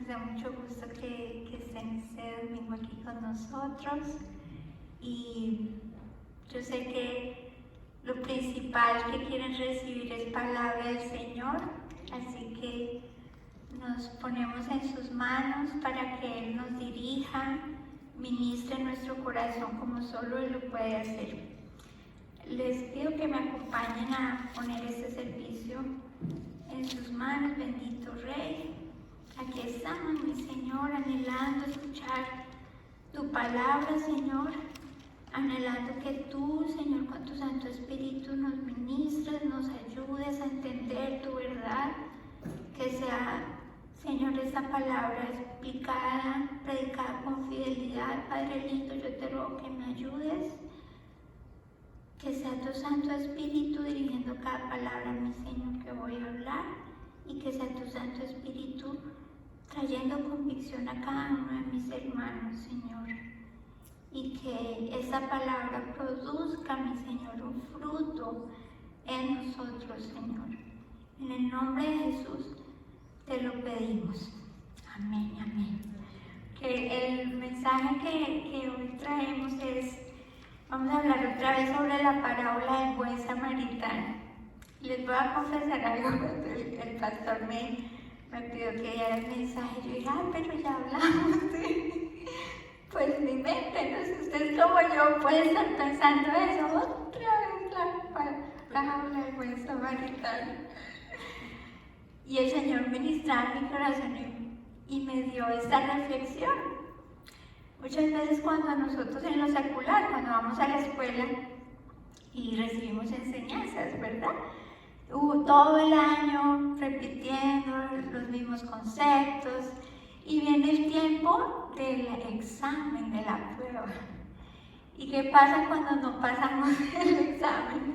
Nos da mucho gusto que estén este domingo aquí con nosotros. Y yo sé que lo principal que quieren recibir es palabra del Señor, así que nos ponemos en sus manos para que Él nos dirija, ministre nuestro corazón como solo Él lo puede hacer. Les pido que me acompañen a poner este servicio en sus manos, bendito Rey. Aquí estamos, mi Señor, anhelando escuchar tu palabra, Señor, anhelando que tú, Señor, con tu Santo Espíritu nos ministres, nos ayudes a entender tu verdad, que sea, Señor, esta palabra explicada, predicada con fidelidad. Padre lindo, yo te ruego que me ayudes, que sea tu Santo Espíritu dirigiendo cada palabra, mi Señor, que voy a hablar, y que sea tu Santo Espíritu trayendo convicción a cada uno de mis hermanos, Señor, y que esa palabra produzca, mi Señor, un fruto en nosotros, Señor. En el nombre de Jesús te lo pedimos. Amén, amén. Que el mensaje que hoy traemos es, vamos a hablar otra vez sobre la parábola del buen samaritano. Les voy a confesar algo, el pastor me pidió que diera el mensaje. Yo dije, pero ya hablamos pues mi mente, no sé, ustedes como yo pueden estar pensando eso, otra vez la parábola del buen samaritano. Y el Señor ministraba en mi corazón y me dio esta reflexión. Muchas veces cuando nosotros en lo secular, cuando vamos a la escuela y recibimos enseñanzas, ¿verdad? Todo el año repitiendo los mismos conceptos, y viene el tiempo del examen, de la prueba. ¿Y qué pasa cuando no pasamos el examen?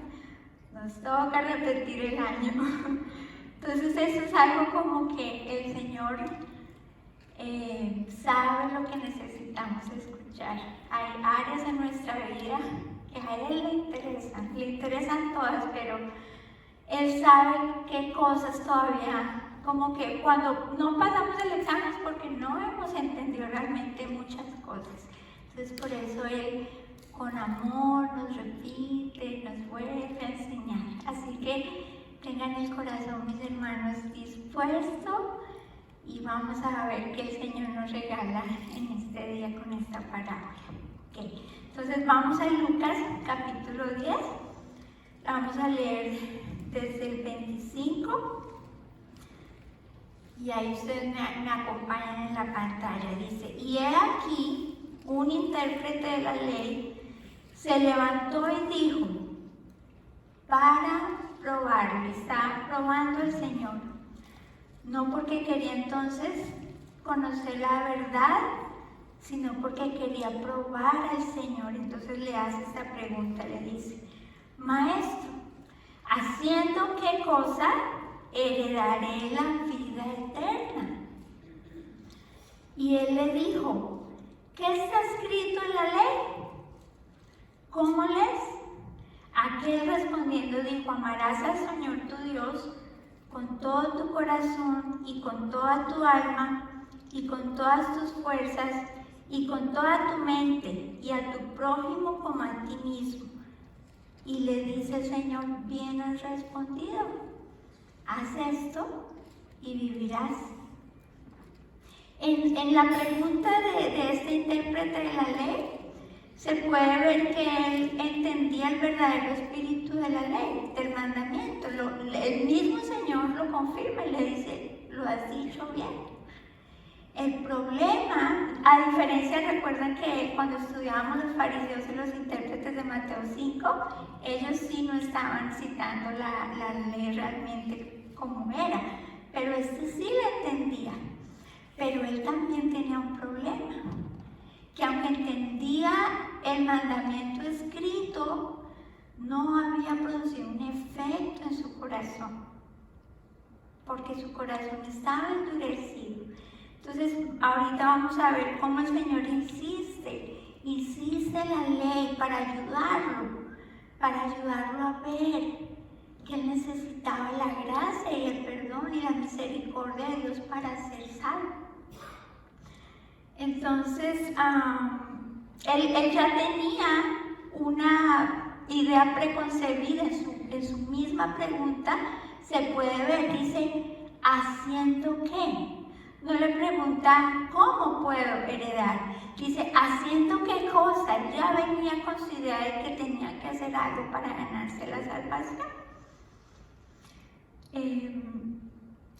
Nos toca repetir el año. Entonces eso es algo como que el Señor sabe lo que necesitamos escuchar. Hay áreas en nuestra vida que a Él le interesan todas, pero Él sabe qué cosas todavía, como que cuando no pasamos el examen es porque no hemos entendido realmente muchas cosas. Entonces por eso Él con amor nos repite, nos vuelve a enseñar. Así que tengan el corazón, mis hermanos, dispuesto, y vamos a ver qué el Señor nos regala en este día con esta parábola. Okay. Entonces vamos a Lucas capítulo 10, vamos a leer desde el 25, y ahí ustedes me acompañan en la pantalla. Dice, y he aquí un intérprete de la ley se levantó y dijo, para probarlo, estaba probando al Señor, no porque quería entonces conocer la verdad, sino porque quería probar al Señor. Entonces le hace esta pregunta, le dice, Maestro, ¿haciendo qué cosa heredaré la vida eterna? Y él le dijo, ¿qué está escrito en la ley? ¿Cómo lees? Aquel respondiendo dijo, amarás al Señor tu Dios con todo tu corazón y con toda tu alma y con todas tus fuerzas y con toda tu mente, y a tu prójimo como a ti mismo. Y le dice el Señor, bien has respondido, haz esto y vivirás. En la pregunta de este intérprete de la ley, se puede ver que él entendía el verdadero espíritu de la ley, del mandamiento. El mismo Señor lo confirma y le dice, lo has dicho bien. El problema, a diferencia, recuerdan que cuando estudiábamos los fariseos y los intérpretes de Mateo 5, ellos sí no estaban citando la ley realmente como era, pero este sí la entendía. Pero él también tenía un problema, que aunque entendía el mandamiento escrito, no había producido un efecto en su corazón, porque su corazón estaba endurecido. Entonces, ahorita vamos a ver cómo el Señor insiste la ley para ayudarlo a ver que él necesitaba la gracia y el perdón y la misericordia de Dios para ser salvo. Entonces, él ya tenía una idea preconcebida en su misma pregunta, se puede ver, dice, ¿haciendo qué? No le pregunta, ¿cómo puedo heredar? Dice, ¿haciendo qué cosa? Él ya venía con su idea de que tenía que hacer algo para ganarse la salvación.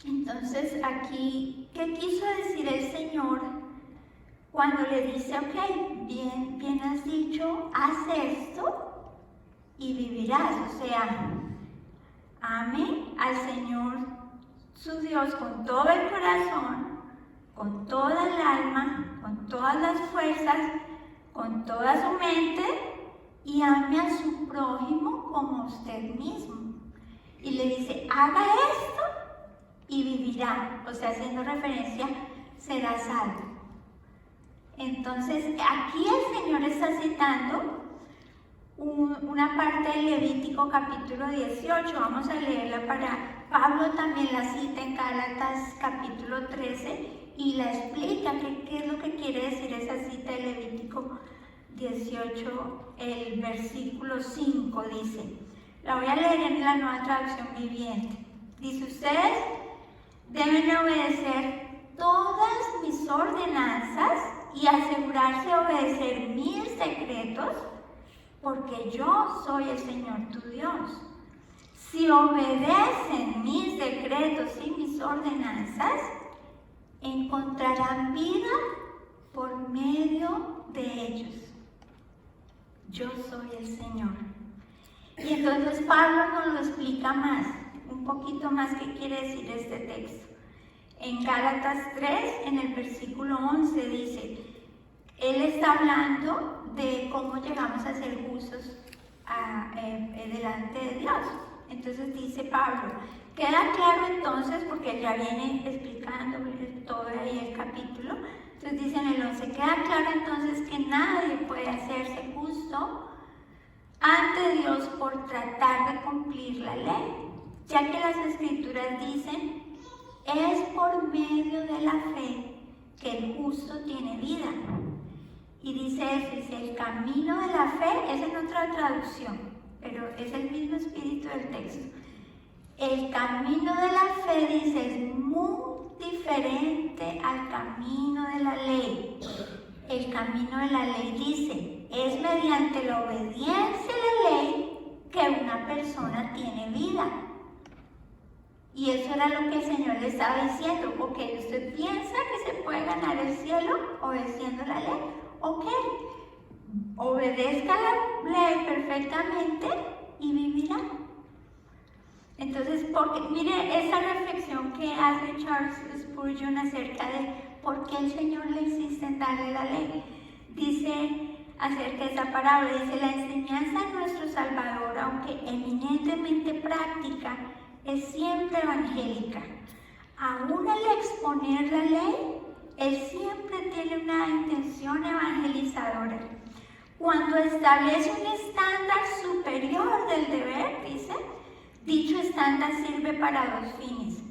Entonces, aquí, ¿qué quiso decir el Señor cuando le dice, ok, bien has dicho, haz esto y vivirás? O sea, ame al Señor su Dios con todo el corazón, con toda el alma, con todas las fuerzas, con toda su mente, y ame a su prójimo como a usted mismo. Y le dice, haga esto y vivirá, o sea, haciendo referencia, será salvo. Entonces, aquí el Señor está citando una parte del Levítico capítulo 18, vamos a leerla para... Pablo también la cita en Gálatas capítulo 13 y la explica qué es lo que quiere decir esa cita de Levítico 18, el versículo 5 dice, la voy a leer en la Nueva Traducción Viviente, dice, ustedes deben obedecer todas mis ordenanzas y asegurarse de obedecer mis decretos, porque yo soy el Señor tu Dios. Si obedecen mis decretos y mis ordenanzas, encontrarán vida por medio de ellos. Yo soy el Señor. Y entonces Pablo nos lo explica más, un poquito más qué quiere decir este texto. En Gálatas 3, en el versículo 11 dice, él está hablando de cómo llegamos a ser justos delante de Dios. Entonces dice Pablo, queda claro entonces, porque él ya viene explicando todo ahí el capítulo, entonces dice en el 11, queda claro entonces que nadie puede hacerse justo ante Dios por tratar de cumplir la ley, ya que las Escrituras dicen, es por medio de la fe que el justo tiene vida. Y dice eso, dice, el camino de la fe, es en otra traducción, pero es el mismo espíritu del texto. El camino de la fe, dice, es muy diferente al camino de la ley. El camino de la ley, dice, es mediante la obediencia a la ley que una persona tiene vida. Y eso era lo que el Señor le estaba diciendo. Ok, ¿usted piensa que se puede ganar el cielo obedeciendo la ley? Ok, obedezca la ley perfectamente y vivirá. Entonces, porque, mire esa reflexión que hace Charles Spurgeon acerca de por qué el Señor le insiste en darle la ley. Dice acerca de esa parábola, dice, la enseñanza de nuestro Salvador, aunque eminentemente práctica, es siempre evangélica. Aún al exponer la ley, él siempre tiene una intención evangelizadora. Cuando establece un estándar superior del deber, dice, dicho estándar sirve para dos fines.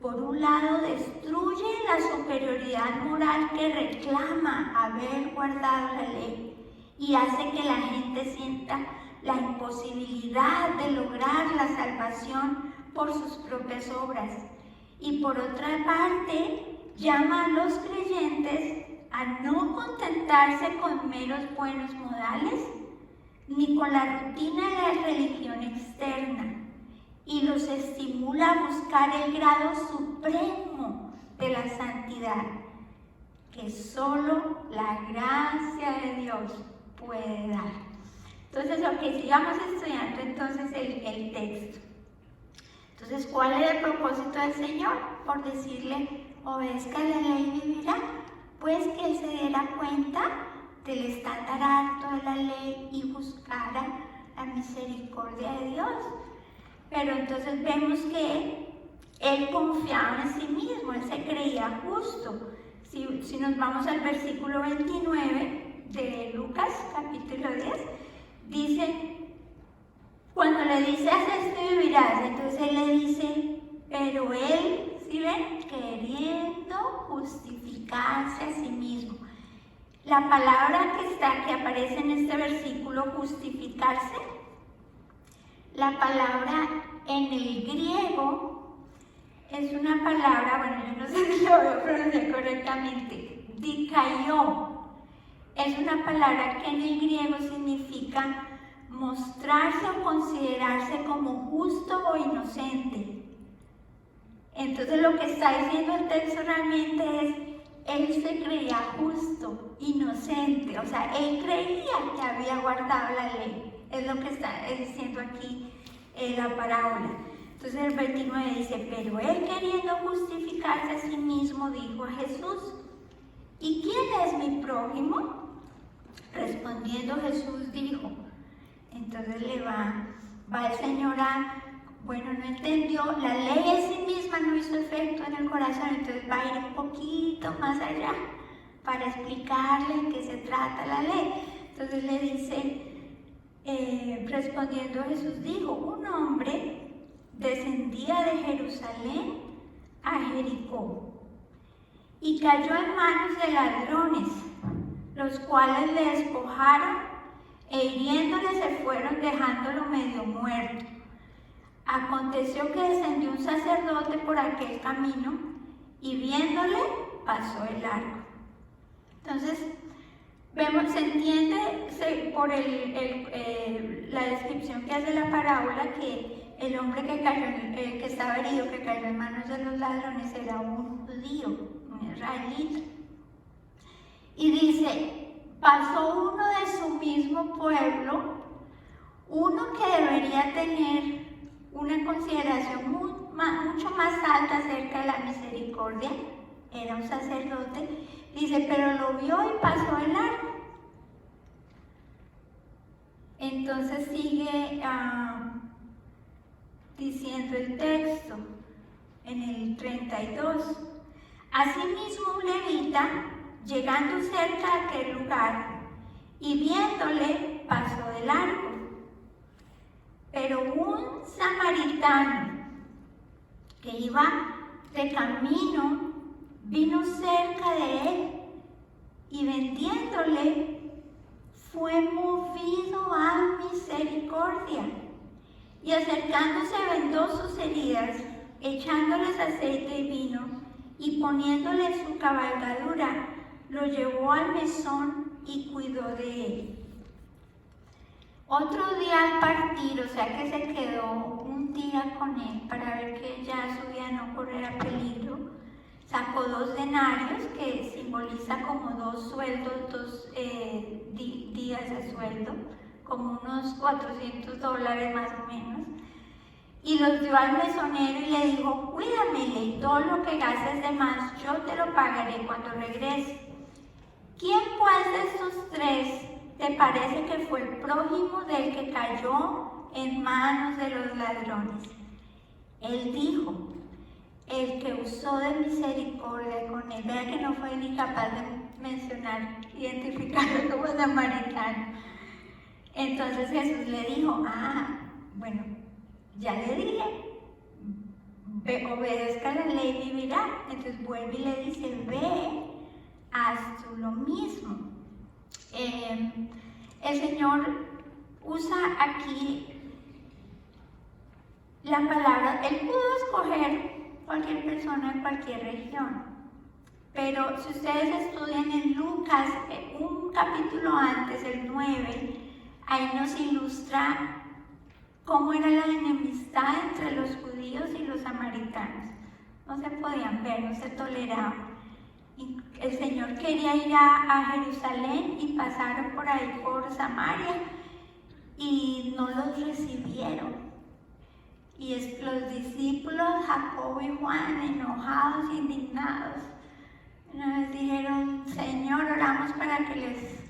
Por un lado, destruye la superioridad moral que reclama haber guardado la ley y hace que la gente sienta la imposibilidad de lograr la salvación por sus propias obras. Y por otra parte, llama a los creyentes a no contentarse con meros buenos modales, ni con la rutina de la religión externa, y los estimula a buscar el grado supremo de la santidad, que solo la gracia de Dios puede dar. Entonces, ok, sigamos estudiando entonces el texto. Entonces, ¿cuál es el propósito del Señor? Por decirle, obedezca la ley y vivirá. Pues que él se diera cuenta del estándar alto de la ley y buscara la misericordia de Dios. Pero entonces vemos que él confiaba en sí mismo, él se creía justo. Si nos vamos al versículo 29 de Lucas, capítulo 10, dice, cuando le dice, haz esto y vivirás, entonces él le dice, pero él, ¿sí ven? Queriendo justificarse a sí mismo. La palabra que aparece en este versículo, justificarse, la palabra en el griego es una palabra, bueno, yo no sé si lo voy a pronunciar correctamente, dikaió. Es una palabra que en el griego significa mostrarse o considerarse como justo o inocente. Entonces lo que está diciendo el texto realmente es, él se creía justo, inocente, o sea, él creía que había guardado la ley. Es lo que está diciendo aquí la parábola. Entonces el 29 dice, pero él queriendo justificarse a sí mismo dijo a Jesús, ¿y quién es mi prójimo? Respondiendo Jesús dijo, entonces le va el Señor bueno, no entendió, la ley en sí misma no hizo efecto en el corazón, entonces va a ir un poquito más allá para explicarle en qué se trata la ley. Entonces le dice, respondiendo Jesús dijo, un hombre descendía de Jerusalén a Jericó y cayó en manos de ladrones, los cuales le despojaron e hiriéndole se fueron dejándolo medio muerto. Aconteció que descendió un sacerdote por aquel camino y viéndole pasó el largo. Entonces, se entiende por la descripción que hace la parábola que el hombre que estaba herido, que cayó en manos de los ladrones, era un judío, un israelita. Y dice, pasó uno de su mismo pueblo, uno que debería tener una consideración mucho más alta acerca de la misericordia, era un sacerdote, dice, pero lo vio y pasó el largo. Entonces sigue diciendo el texto en el 32. Asimismo un levita, llegando cerca a aquel lugar y viéndole, pasó de largo. Pero un samaritano que iba de camino vino cerca de él y vendiéndole fue movido a misericordia y acercándose vendó sus heridas, echándoles aceite y vino y poniéndole en su cabalgadura, lo llevó al mesón y cuidó de él. Otro día al partir, o sea que se quedó un día con él para ver que ya su vida no corriera peligro, sacó 2 denarios que simboliza como 2 sueldos, 2 días de sueldo, como unos $400 más o menos, y los dio al mesonero y le dijo, cuídamele y todo lo que gastes de más yo te lo pagaré cuando regrese. ¿Quién pues de estos 3 te parece que fue el prójimo del que cayó en manos de los ladrones? Él dijo, el que usó de misericordia con él. Vea que no fue ni capaz de identificarlo como samaritano. Entonces Jesús le dijo, bueno, ya le dije, obedezca la ley y vivirá. Entonces vuelve y le dice, ve, haz tú lo mismo. El Señor usa aquí la palabra, Él pudo escoger cualquier persona en cualquier región, pero si ustedes estudian en Lucas, un capítulo antes, el 9, ahí nos ilustra cómo era la enemistad entre los judíos y los samaritanos. No se podían ver, no se toleraban. El Señor quería ir a Jerusalén y pasaron por ahí por Samaria y no los recibieron. Y los discípulos, Jacobo y Juan, enojados, indignados, una vez dijeron, Señor, oramos para que les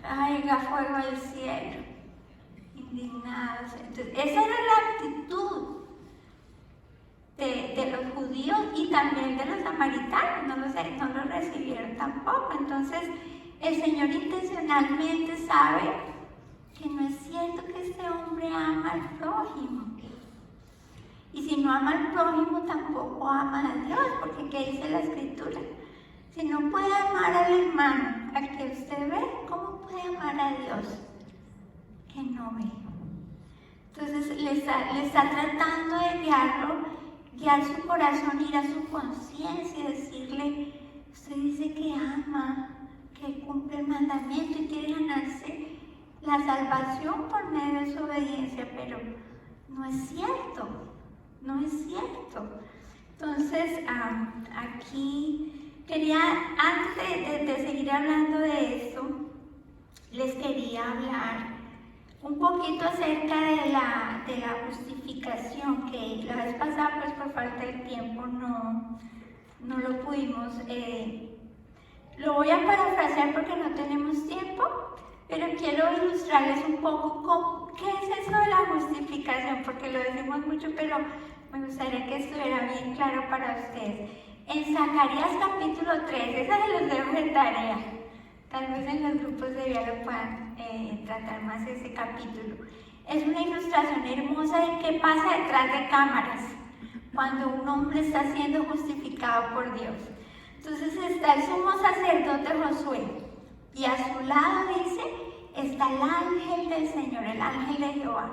caiga fuego del cielo. Indignados. Entonces, esa era la actitud de los judíos y también de los samaritanos, no los recibieron tampoco. Entonces el Señor intencionalmente sabe que no es cierto que este hombre ama al prójimo, y si no ama al prójimo tampoco ama a Dios, porque ¿qué dice la Escritura? Si no puede amar al hermano al que usted ve, ¿cómo puede amar a Dios que no ve? Entonces le está tratando de guiar su corazón, ir a su conciencia y decirle, usted dice que ama, que cumple el mandamiento y quiere ganarse la salvación por medio de su obediencia, pero no es cierto, no es cierto. Entonces, aquí quería, antes de seguir hablando de esto, les quería hablar un poquito acerca de la justificación, que la vez pasada, pues por falta de tiempo, no lo pudimos. Lo voy a parafrasear porque no tenemos tiempo, pero quiero ilustrarles un poco qué es eso de la justificación, porque lo decimos mucho, pero me gustaría que estuviera bien claro para ustedes. En Zacarías capítulo 3, esa se los dejo de tarea. Tal vez en los grupos de vida lo puedan tratar más ese capítulo. Es una ilustración hermosa de qué pasa detrás de cámaras cuando un hombre está siendo justificado por Dios. Entonces está el sumo sacerdote Josué y a su lado dice, está el ángel del Señor, el ángel de Jehová,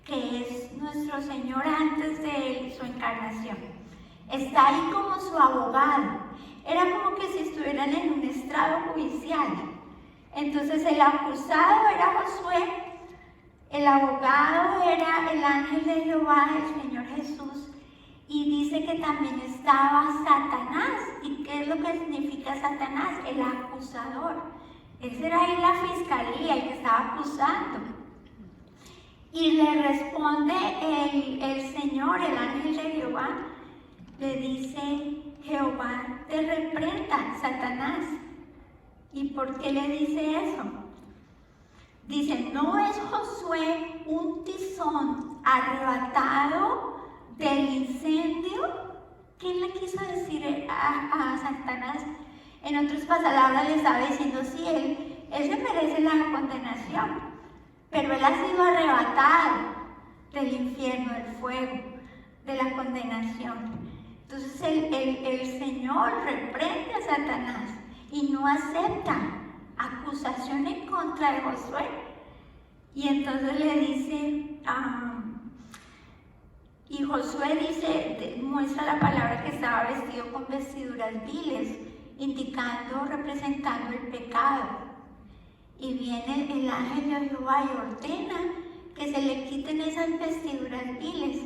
que es nuestro Señor antes de su encarnación. Está ahí como su abogado. Era como que si estuvieran en un estrado judicial. Entonces el acusado era Josué, el abogado era el ángel de Jehová, el Señor Jesús, y dice que también estaba Satanás. ¿Y qué es lo que significa Satanás? El acusador. Ese era ahí la fiscalía, el que estaba acusando. Y le responde el Señor, el ángel de Jehová, le dice, Jehová te reprenda, Satanás. ¿Y por qué le dice eso? Dice, ¿no es Josué un tizón arrebatado del incendio? ¿Qué le quiso decir a Satanás? En otras palabras le estaba diciendo, sí, él se merece la condenación, pero él ha sido arrebatado del infierno, del fuego, de la condenación. Entonces el Señor reprende a Satanás y no acepta acusación en contra de Josué. Y entonces le dice, y Josué dice, muestra la palabra que estaba vestido con vestiduras viles, indicando, representando el pecado. Y viene el ángel de Jehová y ordena que se le quiten esas vestiduras viles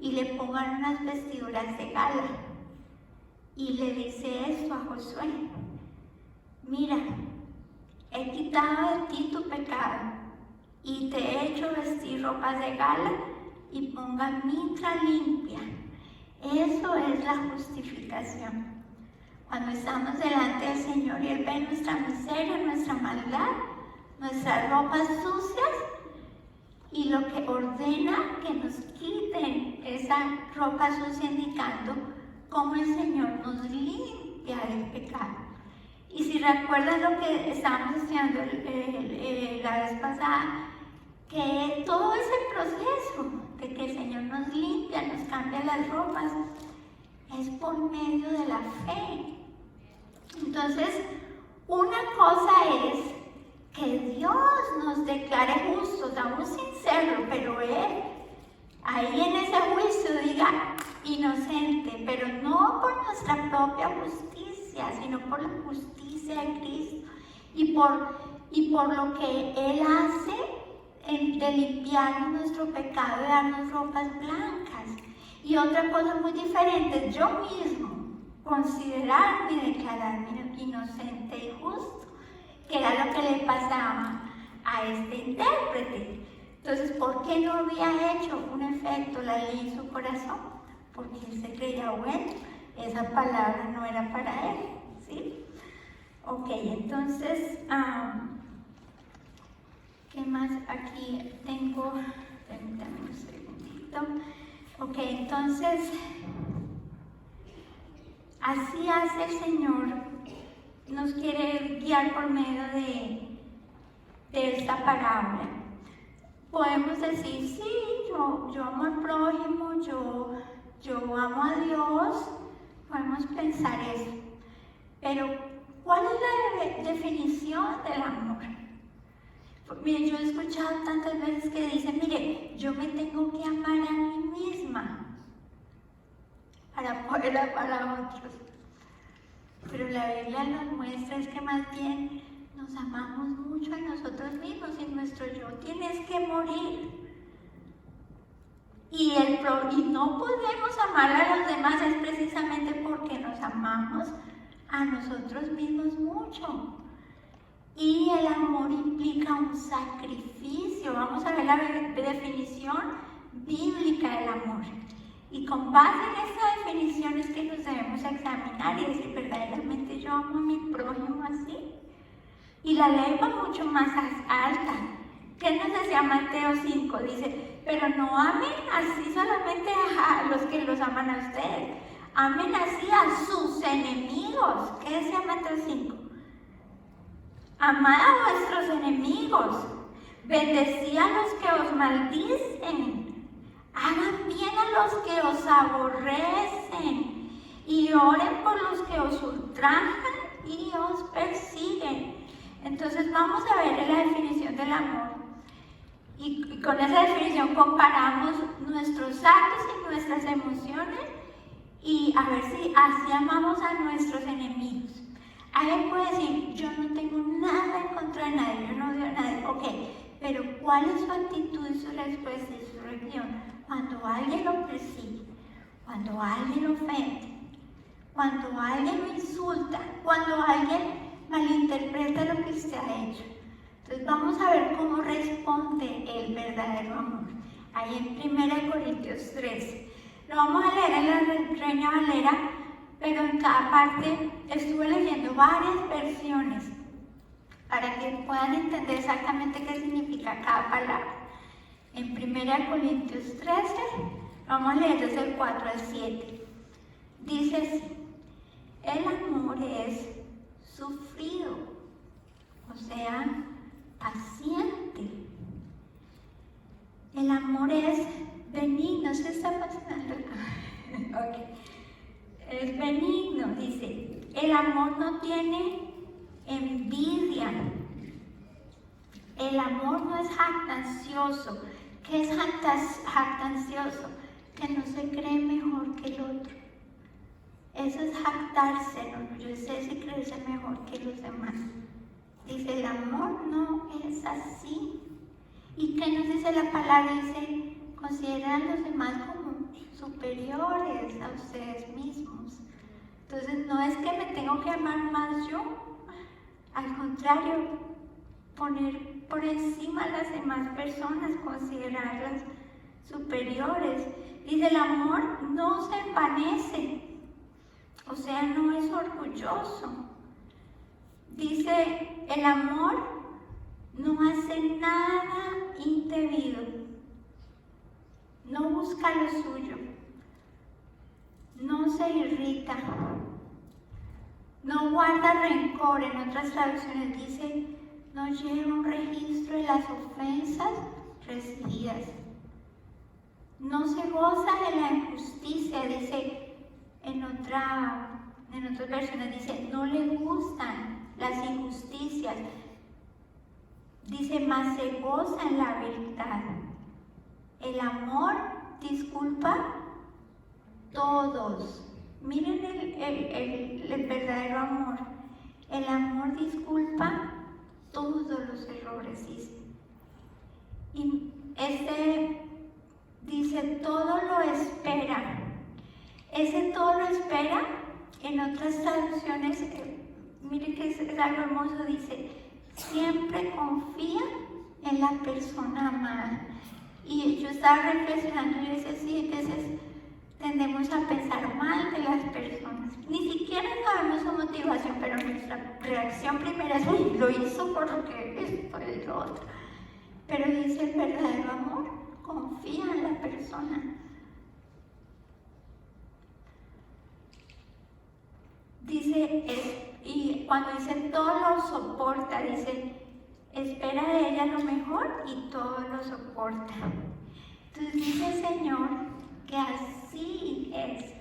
y le pongan unas vestiduras de gala. Y le dice esto a Josué, mira, he quitado de ti tu pecado y te he hecho vestir ropas de gala y ponga mitra limpia. Eso es la justificación. Cuando estamos delante del Señor y Él ve nuestra miseria, nuestra maldad, nuestras ropas sucias, y lo que ordena que nos quiten esa ropa sucia, indicando cómo el Señor nos limpia del pecado. Y si recuerdan lo que estábamos estudiando la vez pasada, que todo ese proceso de que el Señor nos limpia, nos cambia las ropas, es por medio de la fe. Entonces, una cosa es que Dios nos declare justos, aún sin serlo, pero Él, ahí en ese juicio diga inocente, pero no por nuestra propia justicia, sino por la justicia de Cristo y por lo que Él hace de limpiarnos nuestro pecado, de darnos ropas blancas. Y otra cosa muy diferente, yo mismo considerarme y declararme inocente y justo, que era lo que le pasaba a este intérprete. Entonces, ¿por qué no había hecho un efecto la ley en su corazón? Porque él se creía bueno, esa palabra no era para él, ¿sí? Ok, entonces, ¿qué más aquí tengo? Permítanme un segundito. Ok, entonces, así hace el Señor, nos quiere guiar por medio de esta parábola. Podemos decir, sí, yo amo al prójimo, yo amo a Dios, podemos pensar eso, pero ¿cuál es la definición del amor? Pues, mire, yo he escuchado tantas veces que dicen, mire, yo me tengo que amar a mí misma para poder amar a otros. Pero la Biblia nos muestra es que más bien nos amamos mucho a nosotros mismos y nuestro yo tienes que morir. Y no podemos amar a los demás es precisamente porque nos amamos a nosotros mismos mucho. Y el amor implica un sacrificio. Vamos a ver la definición bíblica del amor. Y con base en esta definición es que nos debemos examinar y decir, ¿verdaderamente yo amo a mi prójimo así? Y la ley va mucho más alta. ¿Qué nos decía Mateo 5? Dice, pero no amen así solamente a los que los aman a ustedes. Amen así a sus enemigos. ¿Qué decía Mateo 5? Amad a vuestros enemigos. Bendecid a los que os maldicen. Hagan bien a los que os aborrecen. Y oren por los que os ultrajan y os persiguen. Entonces vamos a ver la definición del amor. Y con esa definición comparamos nuestros actos y nuestras emociones y a ver si así amamos a nuestros enemigos. Alguien puede decir, yo no tengo nada en contra de nadie, yo no odio a nadie. Ok, pero ¿cuál es su actitud y su respuesta y su reacción cuando alguien lo persigue, cuando alguien lo ofende, cuando alguien lo insulta, cuando alguien malinterpreta lo que usted ha hecho? Entonces vamos a ver cómo responde el verdadero amor. Ahí en 1 Corintios 13. Lo vamos a leer en la Reina Valera, pero en cada parte estuve leyendo varias versiones para que puedan entender exactamente qué significa cada palabra. En 1 Corintios 13, vamos a leer desde el 4 al 7. Dice así, el amor es sufrido, o sea, paciente. El amor es benigno, se está pasando. Okay. Es benigno, dice. El amor no tiene envidia. El amor no es jactancioso. ¿Qué es jactancioso? Que no se cree mejor que el otro. Eso es jactarse, enorgullecerse y creerse mejor que los demás. Dice, el amor no es así. ¿Y qué nos dice la palabra? Dice, consideran a los demás como superiores a ustedes mismos. Entonces, no es que me tengo que amar más yo. Al contrario, poner por encima a las demás personas, considerarlas superiores. Dice, el amor no se envanece. O sea, no es orgulloso. Dice, el amor no hace nada indebido, no busca lo suyo, no se irrita, no guarda rencor. En otras traducciones dice, no lleva un registro de las ofensas recibidas, no se goza de la injusticia. Dice, en otras versiones dice, no le gustan las injusticias. Dice, más se goza en la verdad. El amor disculpa todos. Miren el verdadero amor. El amor disculpa todos los errores, dice. Y dice, todo lo espera. Ese todo lo espera, en otras traducciones, miren que es algo hermoso, dice, siempre confía en la persona amada. Y yo estaba reflexionando y decía, sí, a veces tendemos a pensar mal de las personas. Ni siquiera sabemos su motivación, pero nuestra reacción primera es, uy, lo hizo porque esto y lo otro. Pero dice, el verdadero amor confía en la persona. Dice, y cuando dice todo lo soporta, dice, espera de ella lo mejor y todo lo soporta. Entonces dice el Señor que así es,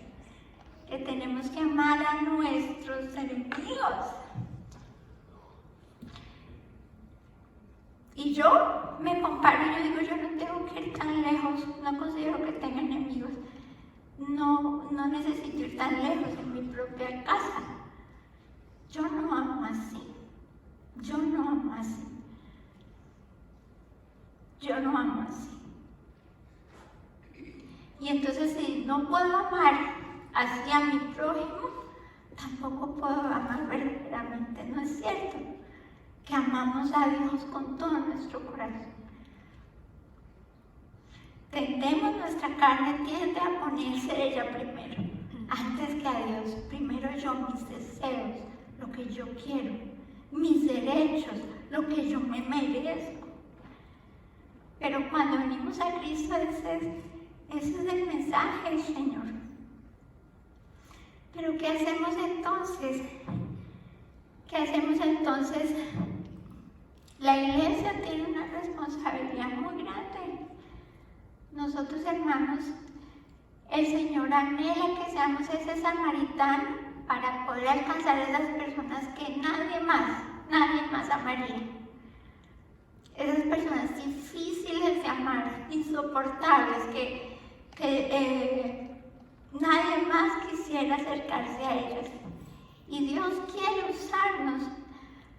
que tenemos que amar a nuestros enemigos. Y yo me comparo y yo digo, yo no tengo que ir tan lejos, no considero que tenga enemigos. No necesito ir tan lejos en mi propia casa. Yo no amo así. Yo no amo así. Yo no amo así. Y entonces si no puedo amar así a mi prójimo, tampoco puedo amar verdaderamente. ¿No es cierto? Que amamos a Dios con todo nuestro corazón. Tendemos, nuestra carne tiende a ponerse ella primero, antes que a Dios. Primero yo, mis deseos, lo que yo quiero, mis derechos, lo que yo me merezco. Pero cuando venimos a Cristo, ese es el mensaje del Señor. Pero ¿qué hacemos entonces? ¿Qué hacemos entonces? La iglesia tiene una responsabilidad muy grande. Nosotros, hermanos, el Señor anhela que seamos ese samaritano para poder alcanzar a esas personas que nadie más amaría. Esas personas difíciles de amar, insoportables, que nadie más quisiera acercarse a ellas. Y Dios quiere usarnos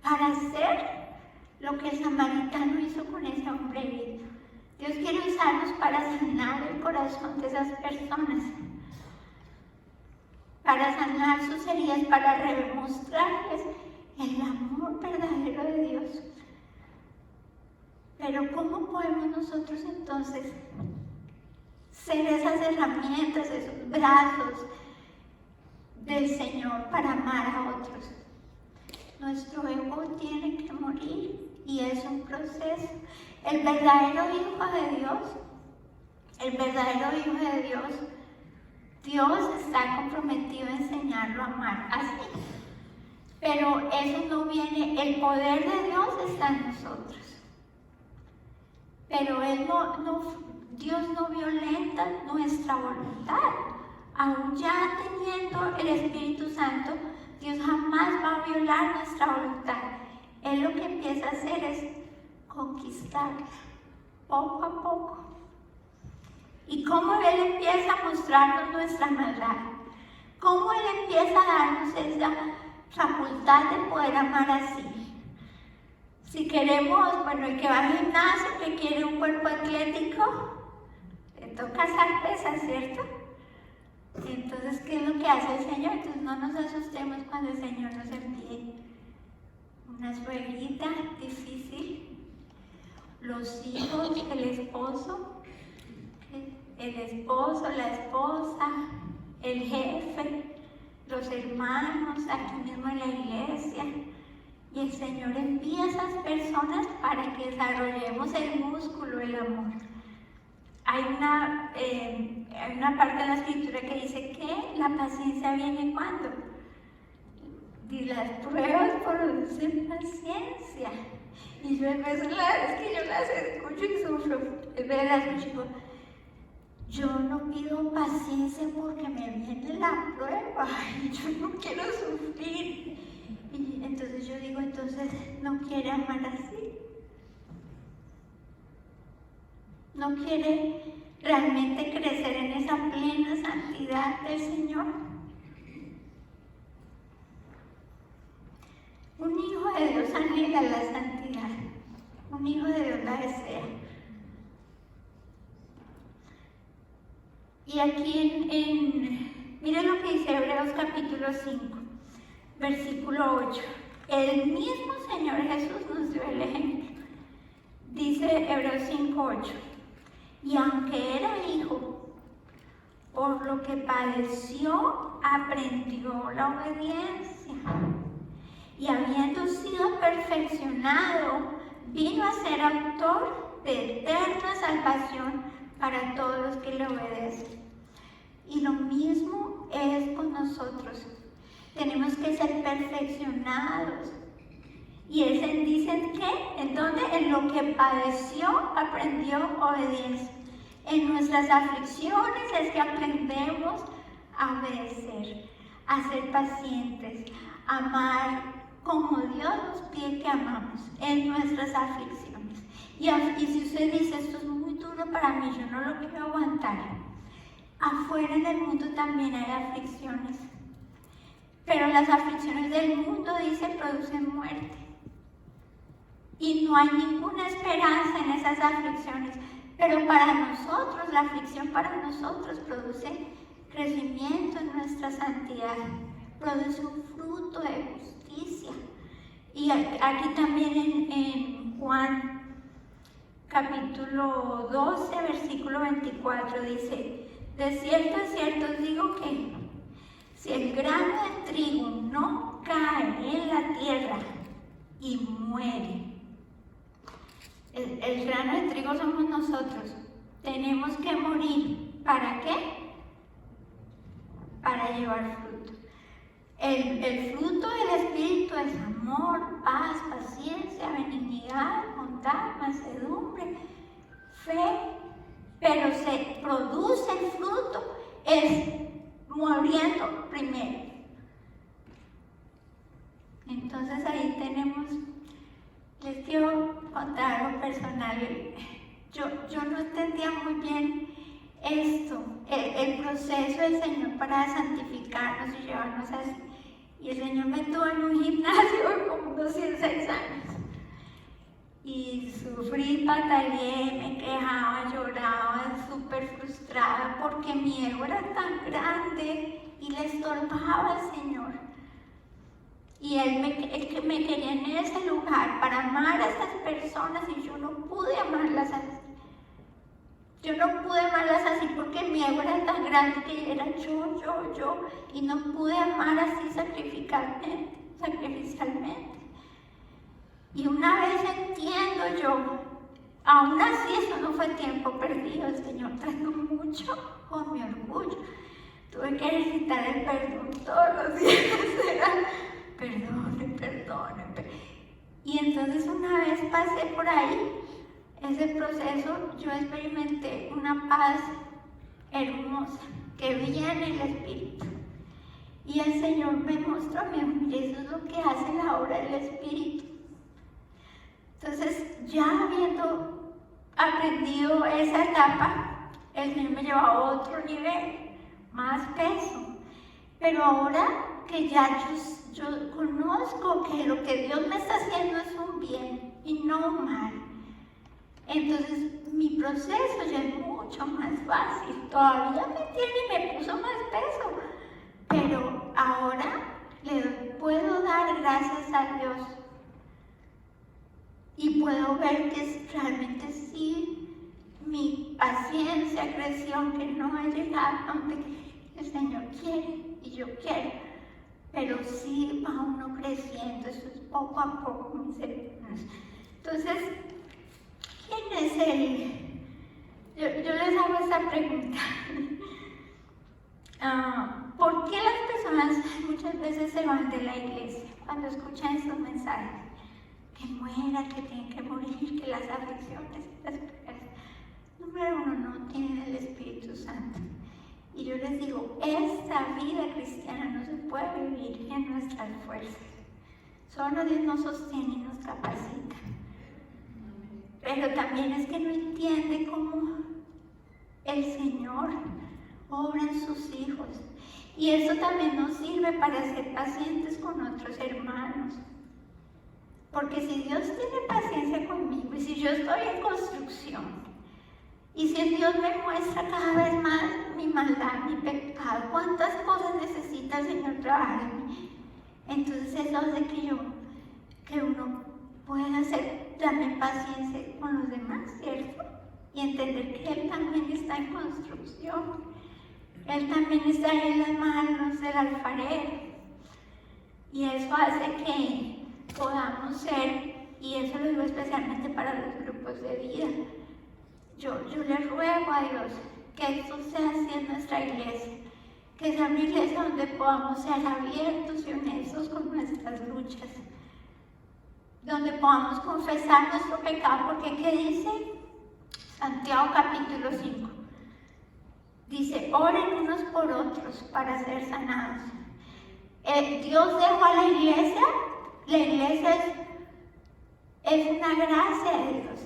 para hacer lo que el samaritano hizo con ese hombre herido. Dios quiere usarnos para sanar el corazón de esas personas, para sanar sus heridas, para demostrarles el amor verdadero de Dios. Pero ¿cómo podemos nosotros entonces ser esas herramientas, esos brazos del Señor para amar a otros? Nuestro ego tiene que morir y es un proceso. El verdadero Hijo de Dios, Dios está comprometido a enseñarlo a amar así. Pero eso no viene, el poder de Dios está en nosotros. Pero Dios no violenta nuestra voluntad. Aún ya teniendo el Espíritu Santo, Dios jamás va a violar nuestra voluntad. Él lo que empieza a hacer es conquistarla, poco a poco. Y cómo Él empieza a mostrarnos nuestra maldad, cómo Él empieza a darnos esa facultad de poder amar así. Si queremos, el que va al gimnasio, que quiere un cuerpo atlético, le toca hacer pesas, ¿cierto? Entonces, ¿qué es lo que hace el Señor? Entonces no nos asustemos cuando el Señor nos envíe una suegrita difícil, los hijos, el esposo, la esposa, el jefe, los hermanos, aquí mismo en la iglesia. Y el Señor envía a esas personas para que desarrollemos el músculo del amor. Hay una parte de la escritura que dice que la paciencia viene cuando. Y las pruebas producen paciencia. Y yo es que yo las escucho y sufro. Las escucho. Yo no pido paciencia porque me viene la prueba. Y yo no quiero sufrir. Y entonces yo digo, no quiere amar así. No quiere realmente crecer en esa plena santidad del Señor. Un hijo de Dios anhela la santidad. Un hijo de Dios la desea. Y aquí miren lo que dice Hebreos capítulo 5, versículo 8. El mismo Señor Jesús nos dio el ejemplo. Dice Hebreos 5:8. Y aunque era hijo, por lo que padeció, aprendió la obediencia. Y habiendo sido perfeccionado, vino a ser autor de eterna salvación para todos los que le obedecen. Y lo mismo es con nosotros. Tenemos que ser perfeccionados. Y él dice que, ¿en dónde? En lo que padeció, aprendió obediencia. En nuestras aflicciones es que aprendemos a obedecer, a ser pacientes, a amar como Dios nos pide que amamos en nuestras aflicciones. Y si usted dice, esto es muy duro para mí, yo no lo quiero aguantar, afuera en el mundo también hay aflicciones. Pero las aflicciones del mundo, dice, producen muerte. Y no hay ninguna esperanza en esas aflicciones. Pero para nosotros, la aflicción para nosotros produce crecimiento en nuestra santidad, produce un fruto de justicia. Y aquí también en Juan capítulo 12, versículo 24 dice, de cierto os digo que si el grano de trigo no cae en la tierra y muere, el grano de trigo somos nosotros, tenemos que morir. ¿Para qué? Para llevar fruto. El fruto del Espíritu es amor, paz, paciencia, benignidad, bondad, mansedumbre, fe, pero se produce el fruto es muriendo primero. Entonces ahí tenemos, les quiero contar algo personal. Yo no entendía muy bien esto, el proceso del Señor para santificarnos y llevarnos así. Y el Señor me tuvo en un gimnasio como unos 106 años. Y sufrí, pataleé, me quejaba, lloraba, súper frustrada porque mi ego era tan grande y le estorbaba al Señor. Y Él me quería en ese lugar para amar a esas personas y yo no pude amarlas así. Yo no pude amarlas así porque mi ego era tan grande que era yo, y no pude amar así sacrificialmente. Y una vez entiendo yo, aún así eso no fue tiempo perdido, el Señor trató mucho con mi orgullo. Tuve que recitar el perdón todos los días, perdone. Y entonces una vez pasé por ahí, ese proceso, yo experimenté una paz hermosa que viene en el Espíritu. Y el Señor me mostró a mí, mire, eso es lo que hace la obra del Espíritu. Entonces, ya habiendo aprendido esa etapa, el Señor me llevó a otro nivel, más peso. Pero ahora que ya yo conozco que lo que Dios me está haciendo es un bien y no un mal, entonces mi proceso ya es mucho más fácil. Todavía me tiene y me puso más peso, pero ahora le puedo dar gracias a Dios y puedo ver que realmente sí, mi paciencia creció, aunque no he llegado donde el Señor quiere y yo quiero, pero sí va uno creciendo, eso es poco a poco, mis hermanos. Entonces, ¿quién es Él? Yo les hago esta pregunta. ¿Por qué las personas muchas veces se van de la iglesia cuando escuchan estos mensajes? Que muera, que tienen que morir, que las aflicciones, las pruebas. Número uno, no tienen el Espíritu Santo. Y yo les digo, esta vida cristiana no se puede vivir en nuestras fuerzas. Solo Dios nos sostiene y nos capacita. Pero también es que no entiende cómo el Señor obra en sus hijos. Y eso también nos sirve para ser pacientes con otros hermanos. Porque si Dios tiene paciencia conmigo y si yo estoy en construcción, y si Dios me muestra cada vez más mi maldad, mi pecado, cuántas cosas necesita el Señor trabajar en mí, entonces eso hace que uno pueda hacer también paciencia con los demás, ¿cierto? Y entender que Él también está en construcción. Él también está en las manos del alfarero. Y eso hace que podamos ser, y eso lo digo especialmente para los grupos de vida, yo le ruego a Dios que esto sea así en nuestra iglesia, que sea una iglesia donde podamos ser abiertos y honestos con nuestras luchas, donde podamos confesar nuestro pecado, porque ¿qué dice Santiago capítulo 5? Dice, oren unos por otros para ser sanados. Dios dejó a la iglesia es una gracia de Dios.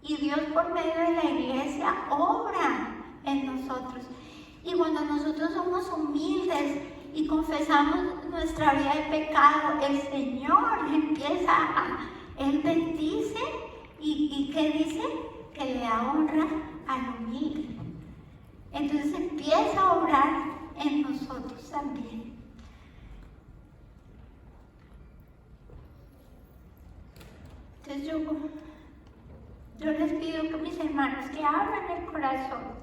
Y Dios por medio de la iglesia obra en nosotros. Y cuando nosotros somos humildes y confesamos nuestra vida de pecado, el Señor Él bendice y ¿qué dice? Que le da honra al humilde. Entonces empieza a obrar en nosotros también. Entonces yo les pido que mis hermanos que abran el corazón.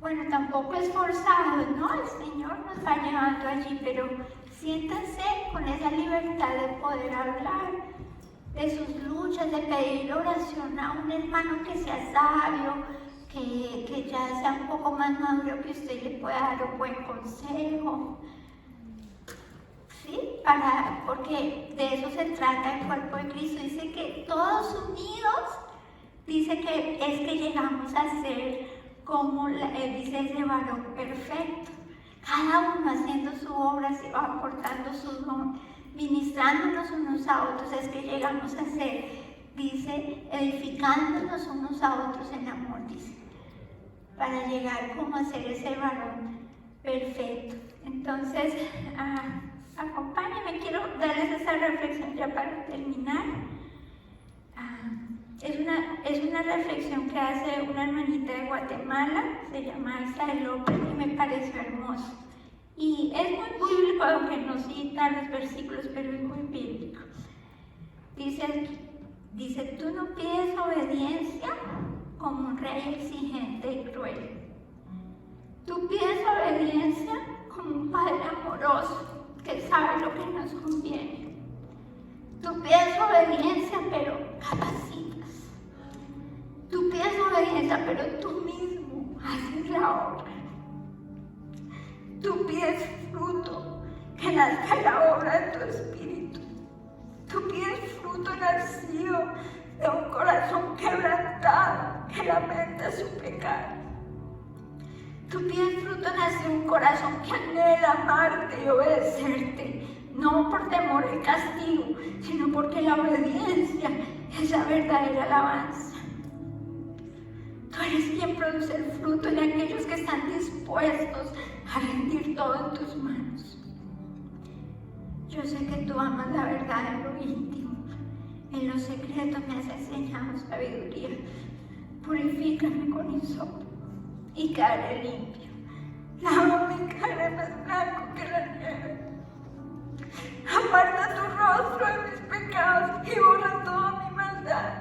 Bueno, tampoco es forzado, ¿no? El Señor nos va llevando allí, pero siéntanse con esa libertad de poder hablar de sus luchas, de pedir oración a un hermano que sea sabio, que ya sea un poco más maduro, que usted le pueda dar un buen consejo. ¿Sí? Porque de eso se trata el cuerpo de Cristo. Dice que todos unidos, dice que es que llegamos a ser como dice ese varón perfecto. Cada uno haciendo su obra, se va aportando su don, ministrándonos unos a otros, es que llegamos a ser, dice, edificándonos unos a otros en amor, dice, para llegar como a ser ese varón perfecto. Entonces, acompáñenme, quiero darles esa reflexión ya para terminar. Es una reflexión que hace una hermanita de Guatemala, se llama Isabel López, y me pareció hermoso. Y es muy bíblico, aunque no cita los versículos, pero es muy bíblico. Dice, tú no pides obediencia como un rey exigente y cruel. Tú pides obediencia como un padre amoroso que sabe lo que nos conviene. Tú pides obediencia, pero capacitas. Tú pides obediencia, pero tú mismo haces la obra. Tú pides fruto que nazca la obra de tu espíritu. Tú pides fruto nacido de un corazón quebrantado que lamenta su pecado. Tú pides fruto nacido de un corazón que anhela amarte y obedecerte, no por temor al castigo, sino porque la obediencia es la verdadera alabanza. Tú eres quien produce el fruto en aquellos que están dispuestos a rendir todo en tus manos. Yo sé que tú amas la verdad en lo íntimo. En lo secreto me has enseñado sabiduría. Purifícame con hisopo y quedaré limpio. Lávame y quedaré más blanco que la nieve. Aparta tu rostro de mis pecados y borra toda mi maldad.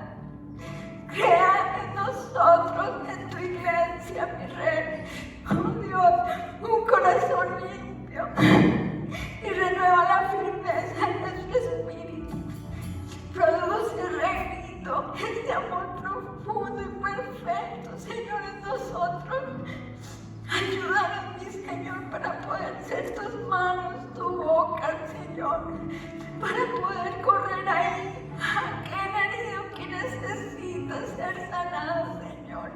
Crea en nosotros, en tu iglesia, mi rey, oh Dios, un corazón limpio y renueva la firmeza en nuestro espíritu. Produce, reynito, este amor profundo y perfecto, Señor, en nosotros. Ayúdanos, mi Señor, para poder ser tus manos, tu boca, Señor, para poder correr ahí a aquel herido que necesita ser sanado, Señor.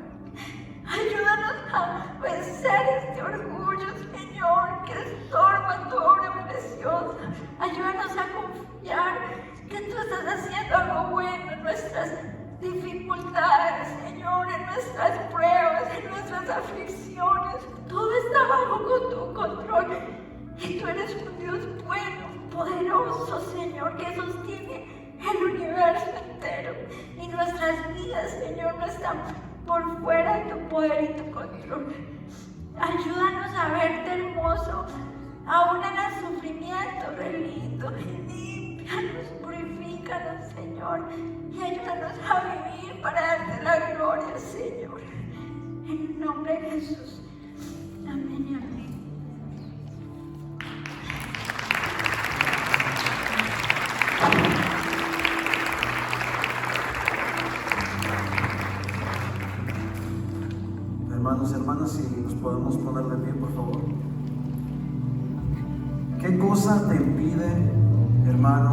Ayúdanos a vencer este orgullo, Señor, que estorba tu obra preciosa. Ayúdanos a confiar que tú estás haciendo algo bueno en nuestras dificultades, Señor, en nuestras pruebas, en nuestras aflicciones. Todo está bajo tu control. Y tú eres un Dios bueno, poderoso, Señor, que sostiene el universo entero. Y nuestras vidas, Señor, no están por fuera de tu poder y tu control. Ayúdanos a verte hermoso, aún en el sufrimiento, relito, y límpianos, purifícanos, Señor, y ayúdanos a vivir para darte la gloria, Señor. En el nombre de Jesús. Amén y amén. Hermanos y hermanas, si nos podemos poner de pie, por favor. ¿Qué cosa te impide, hermano,